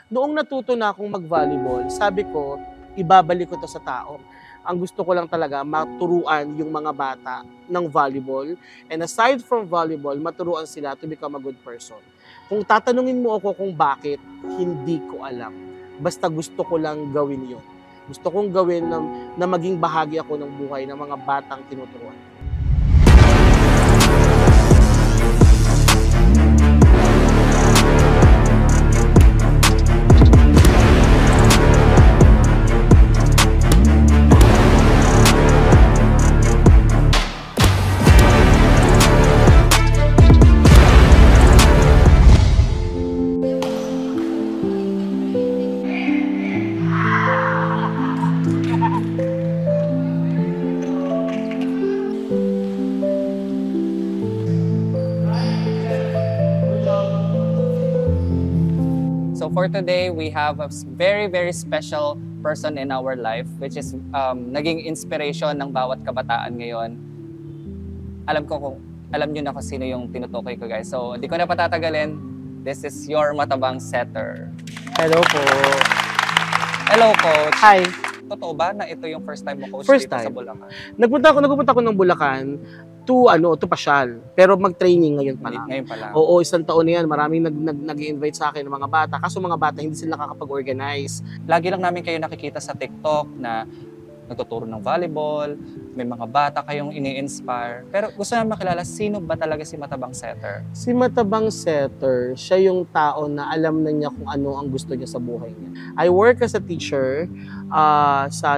Noong natuto na akong mag-volleyball, sabi ko, ibabalik ko to sa tao. Ang gusto ko lang talaga, maturuan yung mga bata ng volleyball. And aside from volleyball, maturuan sila to become a good person. Kung tatanungin mo ako kung bakit, hindi ko alam. Basta gusto ko lang gawin yun. Gusto kong gawin na maging bahagi ako ng buhay ng mga batang tinuturuan. So for today, we have a very, very special person in our life, which is naging inspiration ng bawat kabataan ngayon. Alam nyo na kung sino yung tinutukoy ko, guys. So hindi ko na patatagalin. This is your matabang setter. Hello po. Hello, Coach. Hi. Totoo ba na ito yung first time mo, Coach, First dito time. sa Bulacan? Nagpunta ako ng Bulacan to pasyal. Pero mag-training ngayon pa lang. Ngayon pa lang. Oo, isang taon na yan. Maraming nag-invite sa akin ng mga bata. Kaso mga bata, hindi sila nakakapag-organize. Lagi lang namin kayo nakikita sa TikTok na nagtuturo ng volleyball, may mga bata kayong ini-inspire. Pero gusto namin makilala, sino ba talaga si Matabang Setter? Si Matabang Setter, siya yung tao na alam na niya kung ano ang gusto niya sa buhay niya. I work as a teacher sa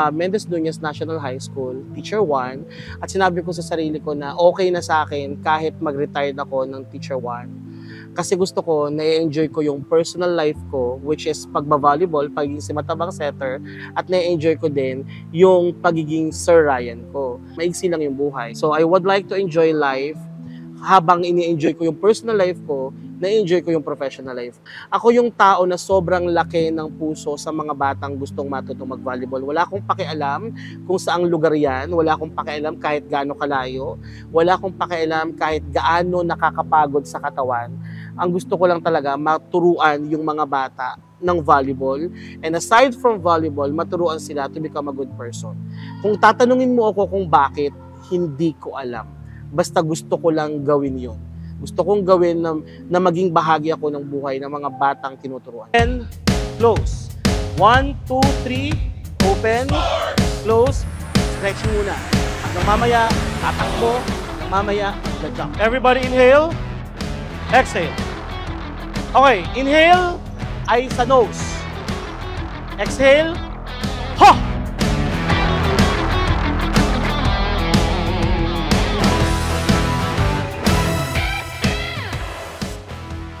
Mendez Nunez National High School, Teacher 1. At sinabi ko sa sarili ko na okay na sa akin kahit mag-retired ako ng Teacher 1. Kasi gusto ko, na-enjoy ko yung personal life ko, which is pagba-volleyball, pagiging si Matabang Setter, at na-enjoy ko din yung pagiging Sir Ryan ko. Maigsi lang yung buhay. So I would like to enjoy life habang ini-enjoy ko yung personal life ko, na-enjoy ko yung professional life. Ako yung tao na sobrang laki ng puso sa mga batang gustong matutong mag-volleyball. Wala akong pakialam kung saang lugar yan. Wala akong pakialam kahit gaano kalayo. Wala akong pakialam kahit gaano nakakapagod sa katawan. Ang gusto ko lang talaga, maturuan yung mga bata ng volleyball. And aside from volleyball, maturuan sila to become a good person. Kung tatanungin mo ako kung bakit, hindi ko alam. Basta gusto ko lang gawin yun. Gusto kong gawin na maging bahagi ako ng buhay ng mga batang tinuturuan. And close. 1, 2, 3. Open. Close. Stretch muna. Hanggang mamaya, tatakbo. Hanggang mamaya, jump. Everybody inhale. Exhale. Okay, inhale ay sa nose. Exhale. Ha!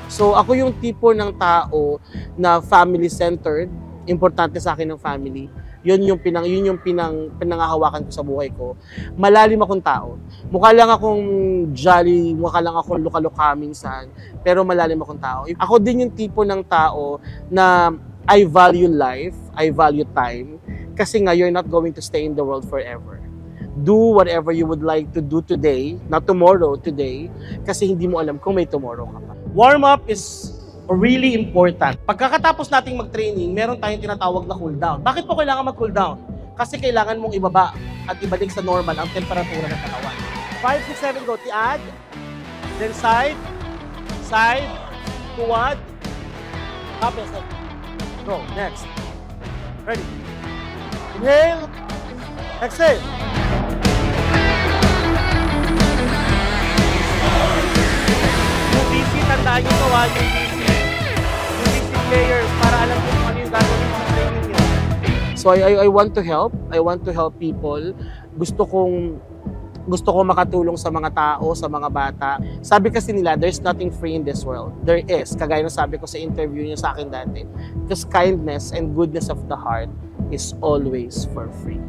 So ako yung tipo ng tao na family-centered, importante sa akin ng family. Yun yung pinanghahawakan ko sa buhay ko. Malalim akong tao. Mukha lang akong jolly, mukha lang akong luka-luka minsan, pero malalim akong tao. Ako din yung tipo ng tao na I value life, I value time, kasi nga you're not going to stay in the world forever. Do whatever you would like to do today, not tomorrow, today, kasi hindi mo alam kung may tomorrow ka pa. Warm-up is really important. Pagkatapos nating mag-training, meron tayong tinatawag na cool down. Bakit po kailangan mag-cool down? Kasi kailangan mong ibaba at ibalik sa normal ang temperatura ng katawan. 5, 6, 7, go. Tiad. Then side. Side. Tuwad. Up and step. Go. Next. Ready. Inhale. Exhale. Tandaan nyo ito, yung busy players, para alam nyo kung ano yung gagawin sa training nyo. So I want to help. I want to help people. Gusto ko makatulong sa mga tao, sa mga bata. Sabi kasi nila, there's nothing free in this world. There is. Kagaya ng sabi ko sa interview niyo sa akin dati. Because kindness and goodness of the heart is always for free.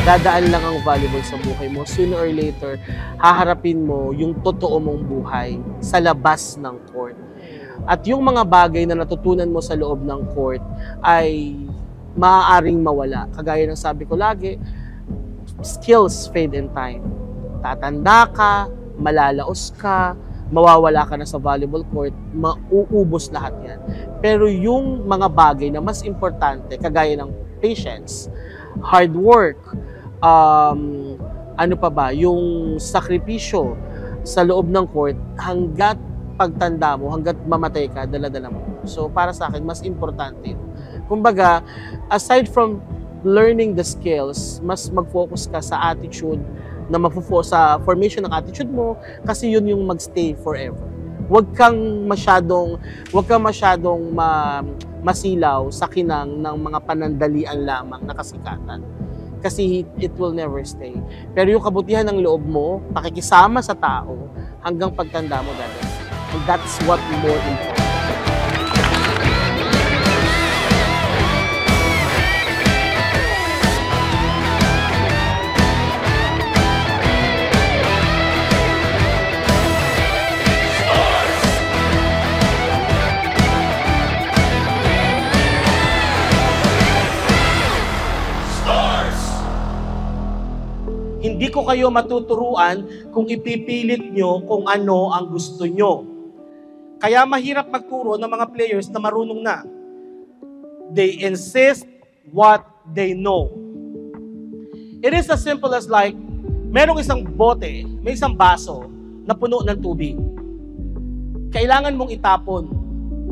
Dadaan lang ang volleyball sa buhay mo. Sooner or later, haharapin mo yung totoo mong buhay sa labas ng court. At yung mga bagay na natutunan mo sa loob ng court ay maaaring mawala. Kagaya ng sabi ko lagi, skills fade in time. Tatanda ka, malalaos ka, mawawala ka na sa volleyball court, mauubos lahat yan. Pero yung mga bagay na mas importante, kagaya ng patience, hard work, ano pa ba, yung sakripisyo sa loob ng court, hanggat pagtanda mo, hanggat mamatay ka, dala-dala mo. So para sa akin, mas importante yun. Kumbaga, aside from learning the skills, mas mag-focus ka sa attitude, na sa formation ng attitude mo, kasi yun yung magstay forever. Huwag kang masyadong masilaw sa kinang ng mga panandalian lamang na kasikatan. Kasi it will never stay. Pero yung kabutihan ng loob mo, pakikisama sa tao, hanggang pagtanda mo dati. And that's what more important. Hindi ko kayo matuturuan kung ipipilit nyo kung ano ang gusto nyo. Kaya mahirap magturo ng mga players na marunong na. They insist what they know. It is as simple as like, merong isang bote, may isang baso na puno ng tubig. Kailangan mong itapon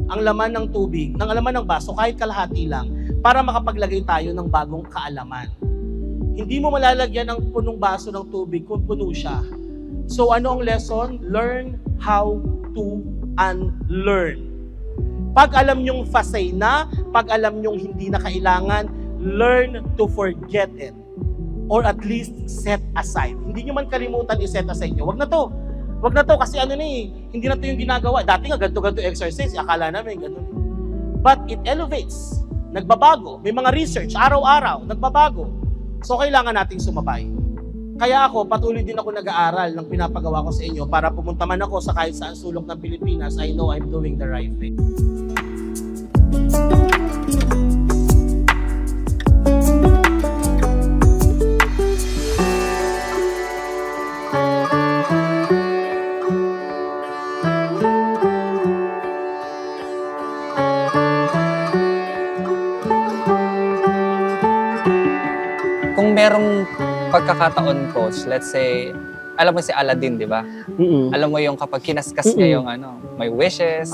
ang laman ng tubig, ng laman ng baso, kahit kalahati lang, para makapaglagay tayo ng bagong kaalaman. Hindi mo malalagyan ng punong baso ng tubig kung puno siya. So ano ang lesson? Learn how to unlearn. Pag alam nyong fasay na, pag alam nyong hindi na kailangan, learn to forget it. Or at least set aside. Hindi nyo man kalimutan i-set aside nyo. Wag na to. Wag na to kasi hindi na to yung ginagawa. Dati nga ganito exercise, akala namin ganun. But it elevates. Nagbabago. May mga research, araw-araw, nagbabago. So, kailangan nating sumabay. Kaya ako, patuloy din ako nag-aaral ng pinapagawa ko sa inyo para pumunta man ako sa kahit saan sulok ng Pilipinas, I know I'm doing the right thing. Kung merong pagkakataon, coach, let's say, alam mo si Aladdin, di ba? Alam mo yung kapag kinaskas niya yung may wishes.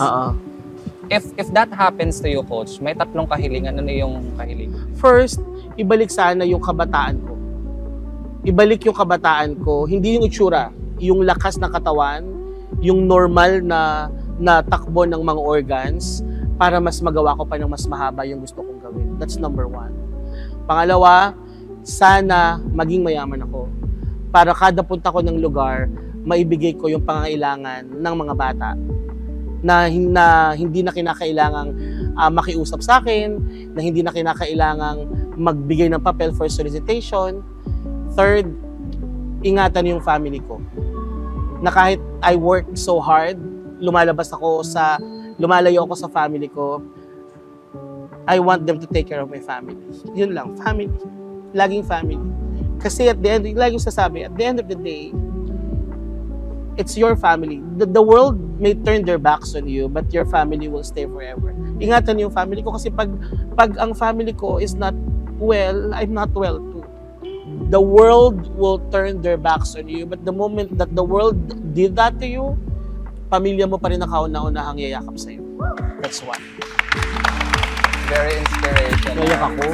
If that happens to you, coach, may 3 kahilingan. Ano yung kahilingan? First, ibalik sana yung kabataan ko. Ibalik yung kabataan ko, hindi yung itsura, yung lakas ng katawan, yung normal na takbo ng mga organs, para mas magawa ko pa ng mas mahaba yung gusto kong gawin. That's number 1. Pangalawa, sana maging mayaman ako. Para kada punta ko ng lugar, maibigay ko yung pangangailangan ng mga bata na hindi na kinakailangang makiusap sa akin, na hindi na kinakailangang magbigay ng papel for solicitation. Third, ingatan yung family ko. Na kahit I work so hard, lumalayo ako sa family ko, I want them to take care of my family. Yun lang, family. Laging family. Kasi at the end of the day, it's your family. The world may turn their backs on you, but your family will stay forever. Ingatan yung family ko kasi pag ang family ko is not well, I'm not well too. The world will turn their backs on you, but the moment that the world did that to you, pamilya mo pa rin ang kauna-unahang yayakap sa'yo. That's why. Very inspirational. Nayak ako.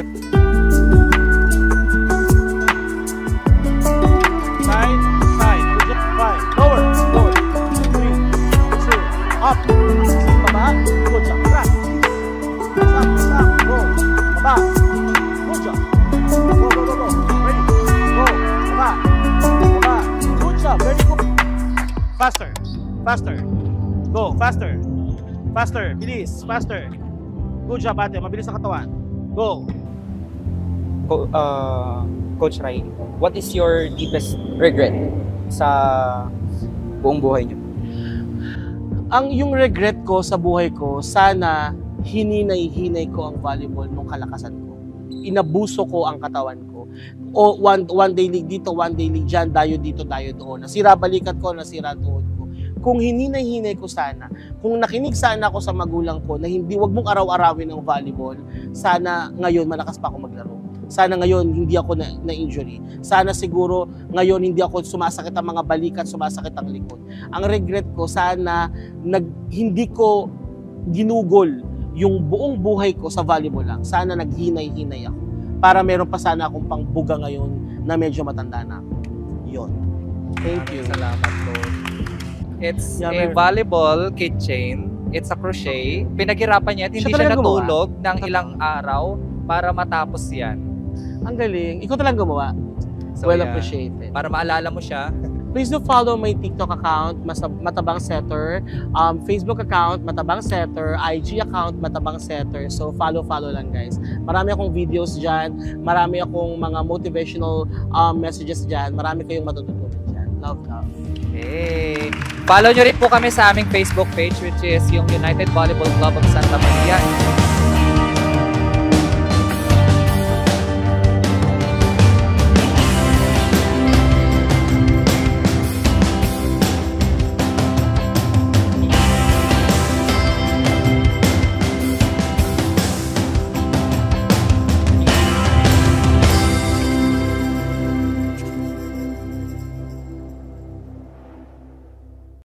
Side. Right. Lower. 3, 2, up. Baba. Good job. Press. Up. Go. Baba. Good job. Go. Ready. Go. Baba. Good job. Very good. Faster. Go. Faster. Bilis. Faster. Good job, ate. Mabilis ang katawan. Go. Coach Rai, what is your deepest regret sa buong buhay niyo? Yung regret ko sa buhay ko, sana hininay-hinay ko ang volleyball nung kalakasan ko. Inabuso ko ang katawan ko. O one day league dito, one day league dyan, dayo dito, dayo doon. Nasira balikat ko, nasira tuhod ko. Kung hininay-hinay ko sana, kung nakinig sana ako sa magulang ko na hindi, wag mong araw-arawin ng volleyball, sana ngayon malakas pa ako maglaro. Sana ngayon hindi ako na-injury. Sana siguro ngayon hindi ako sumasakit ang mga balikat, sumasakit ang likod. Ang regret ko, sana hindi ko ginugol yung buong buhay ko sa volleyball lang. Sana naghinay-hinay ako. Para meron pa sana akong pangbuga ngayon na medyo matanda na ako. Yun. Thank you. Salamat po. It's a volleyball keychain. It's a crochet. Pinaghirapan niya at hindi siya natulog ng ilang araw para matapos yan. Ang galing. Ikaw talagang gumawa. So, well appreciated. Para maalala mo siya. Please do follow my TikTok account, Matabang Setter, Facebook account, Matabang Setter, IG account, Matabang Setter. So follow lang guys. Marami akong videos dyan, marami akong mga motivational messages dyan, marami kayong matututunan dyan. Love. Hey. Follow nyo rin po kami sa aming Facebook page which is yung United Volleyball Club of Santa Maria.